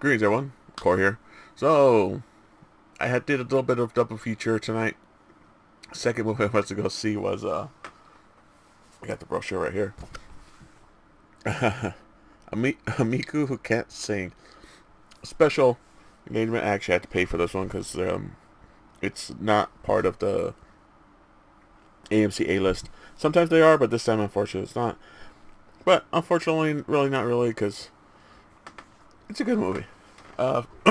Greetings, everyone. Core here. So, did a little bit of double feature tonight. Second movie I went to go see was I got the brochure right here. A Miku who can't sing. Special engagement. I actually had to pay for this one because it's not part of the AMC A list. Sometimes they are, but this time, unfortunately, it's not. But unfortunately, really not really, because it's a good movie.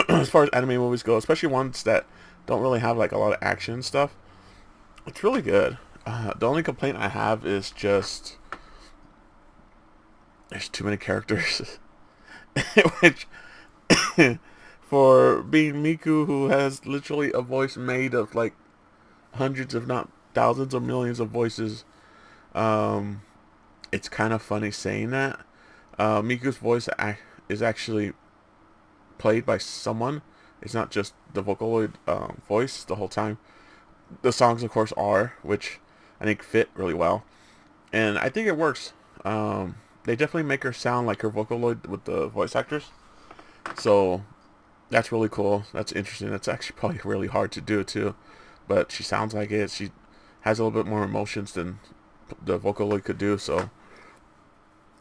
As far as anime movies go, especially ones that don't really have like a lot of action stuff, it's really good. The only complaint I have is just there's too many characters, which for being Miku, who has literally a voice made of like hundreds, if not thousands, of millions of voices, um, it's kind of funny saying that. Miku's voice is actually played by someone. It's not just the Vocaloid voice the whole time. The songs, of course, are, which I think fit really well, and I think it works. They definitely make her sound like her Vocaloid with the voice actors, so that's really cool. That's interesting. That's actually probably really hard to do too, but she sounds like it. She has a little bit more emotions than the Vocaloid could do. So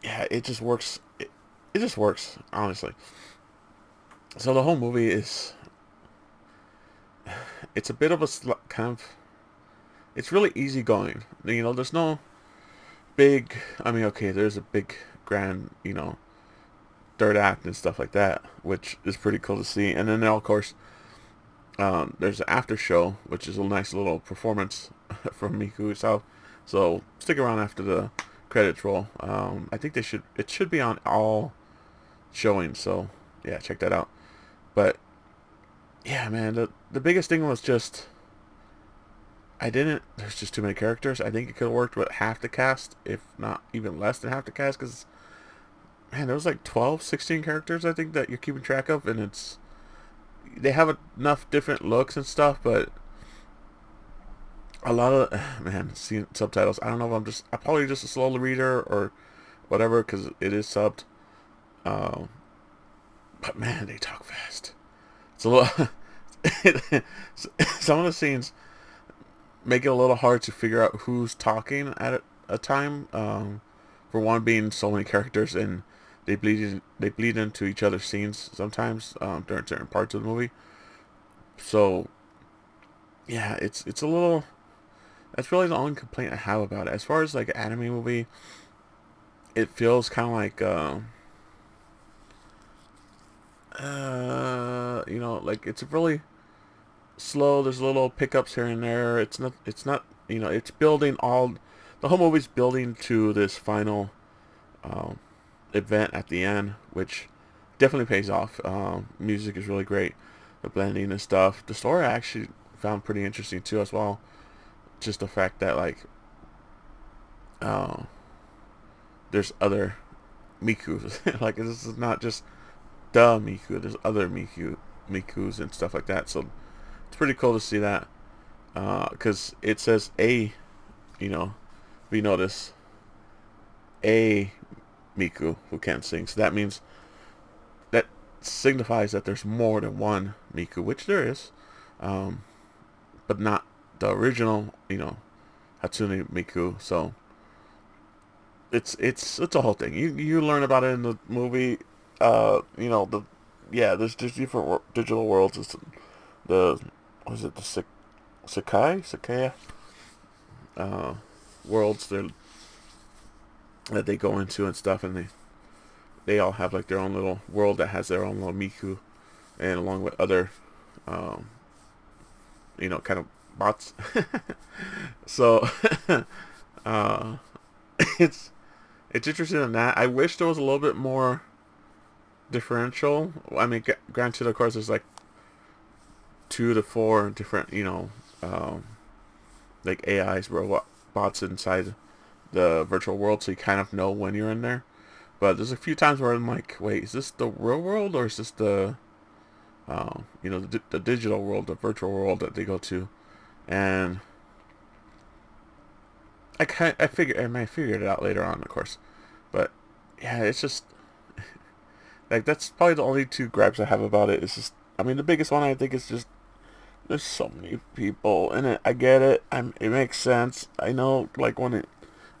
yeah, it just works. It just works, honestly. So the whole movie is it's a bit of a kind of it's really easygoing. You know, there's no big. I mean, okay, there's a big grand, third act and stuff like that, which is pretty cool to see. And then, of course, there's an after show, which is a nice little performance from Miku herself. So stick around after the credits roll. I think it should be on all showings. So yeah, check that out. But yeah, man, the biggest thing was just there's just too many characters. I think it could have worked with half the cast, if not even less than half the cast, because man, there was like 12, 16 characters I think that you're keeping track of, and they have enough different looks and stuff, but a lot of man, seeing subtitles, I don't know if I'm probably just a slow reader or whatever, because it is subbed. Um, but man, they talk fast. It's a little. Some of the scenes make it a little hard to figure out who's talking at a time. For one, being so many characters, and they bleed into each other's scenes sometimes during certain parts of the movie. So yeah, it's a little. That's really the only complaint I have about it. As far as like an anime movie, it feels kind of like like it's really slow. There's little pickups here and there. It's not. It's building all. The whole movie's building to this final um, event at the end, which definitely pays off. Music is really great. The blending and stuff. The story I actually found pretty interesting too, as well. Just the fact that like uh, there's other Mikus. Like this is not just the Miku. There's other Mikus and stuff like that. So it's pretty cool to see that. Because it says a, we notice a Miku who can't sing. So that means that signifies that there's more than one Miku, which there is, but not the original, Hatsune Miku. So it's a whole thing. You learn about it in the movie. The yeah. There's different digital worlds. It's the was it the Sakai uh, worlds that they go into and stuff, and they all have like their own little world that has their own little Miku, and along with other, um, kind of bots. So, uh, it's it's interesting in that. I wish there was a little bit more differential. I mean, granted, of course, there's like 2 to 4 different, um, like AIs, robot bots inside the virtual world, so you kind of know when you're in there. But there's a few times where I'm like, wait, is this the real world or is this the digital world, the virtual world that they go to? And I figured it out later on, of course. But yeah, it's just Like that's probably the only two gripes I have about it. It's just, I mean, the biggest one I think is just there's so many people in it. I get it. It makes sense. I know, like when it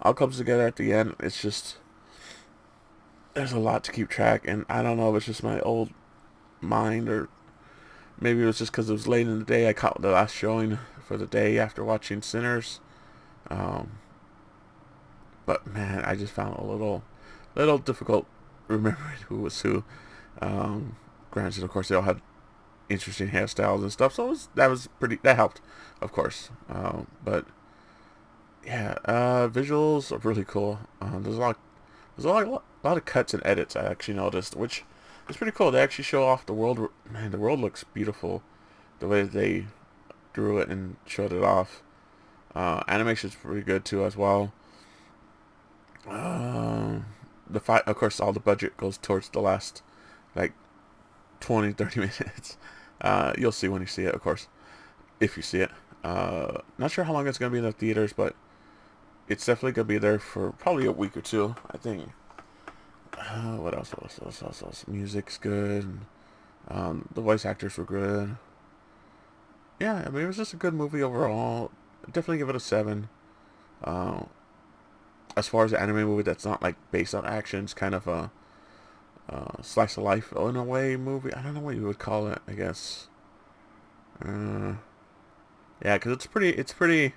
all comes together at the end, it's just there's a lot to keep track, and I don't know if it's just my old mind or maybe it was just because it was late in the day. I caught the last showing for the day after watching Sinners. Um, but man, I just found it a little difficult remembering who was who. Um, Granted, of course, they all had interesting hairstyles and stuff, so that helped, of course. But yeah, visuals are really cool. There's a lot of cuts and edits I actually noticed, which is pretty cool. They actually show off the world. Man, the world looks beautiful. The way they drew it and showed it off. Animation's pretty good too as well. The fight, of course, all the budget goes towards the last like 20-30 minutes. You'll see when you see it, of course, if you see it. Not sure how long it's gonna be in the theaters, but it's definitely gonna be there for probably a week or two, I think. What else? What else? Music's good. The voice actors were good. Yeah, I mean, it was just a good movie overall. Definitely give it a 7. Uh, as far as an anime movie that's not like based on action, it's kind of a slice of life in a way movie. I don't know what you would call it. I guess. Yeah, because it's pretty.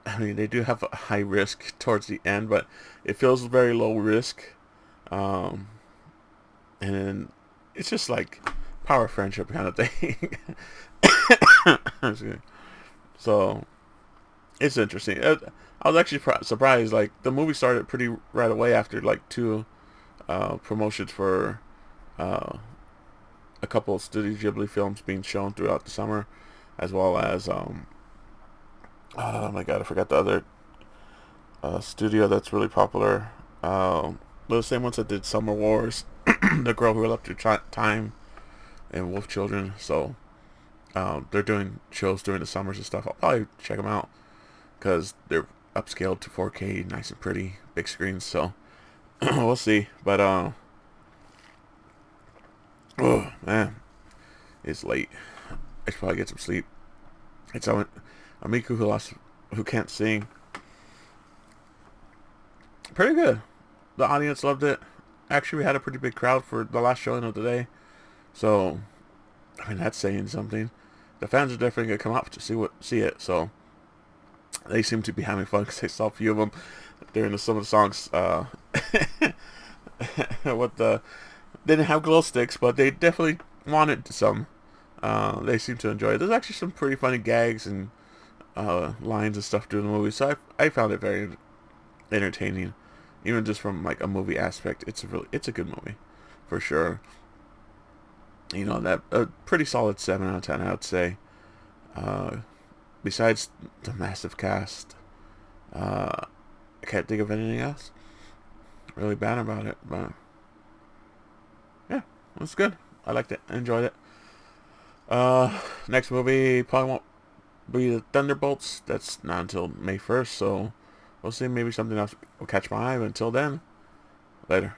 I mean, they do have a high risk towards the end, but it feels very low risk. Um, and it's just like power friendship kind of thing. So it's interesting. I was actually surprised. Like the movie started pretty right away after like 2 promotions for a couple of Studio Ghibli films being shown throughout the summer, as well as oh my god, I forgot the other studio that's really popular. The same ones that did Summer Wars, The Girl Who Left Her Time, and Wolf Children. So they're doing shows during the summers and stuff. I'll probably check them out because they're upscaled to 4K, nice and pretty, big screens. So we'll see. But oh man, it's late. I should probably get some sleep. It's on Miku who can't sing. Pretty good. The audience loved it. Actually, we had a pretty big crowd for the last showing of the day. So, I mean, that's saying something. The fans are definitely gonna come up to see it. So, they seem to be having fun because they saw a few of them during some of the songs. They didn't have glow sticks, but they definitely wanted some. They seem to enjoy it. There's actually some pretty funny gags and lines and stuff during the movie, so I found it very entertaining, even just from like a movie aspect. It's a good movie, for sure. You know, that a pretty solid 7 out of 10, I would say. Besides the massive cast, I can't think of anything else really bad about it. But yeah, it was good. I liked it. I enjoyed it. Next movie probably won't be the Thunderbolts. That's not until May 1st, so we'll see. Maybe something else will catch my eye. But until then, later.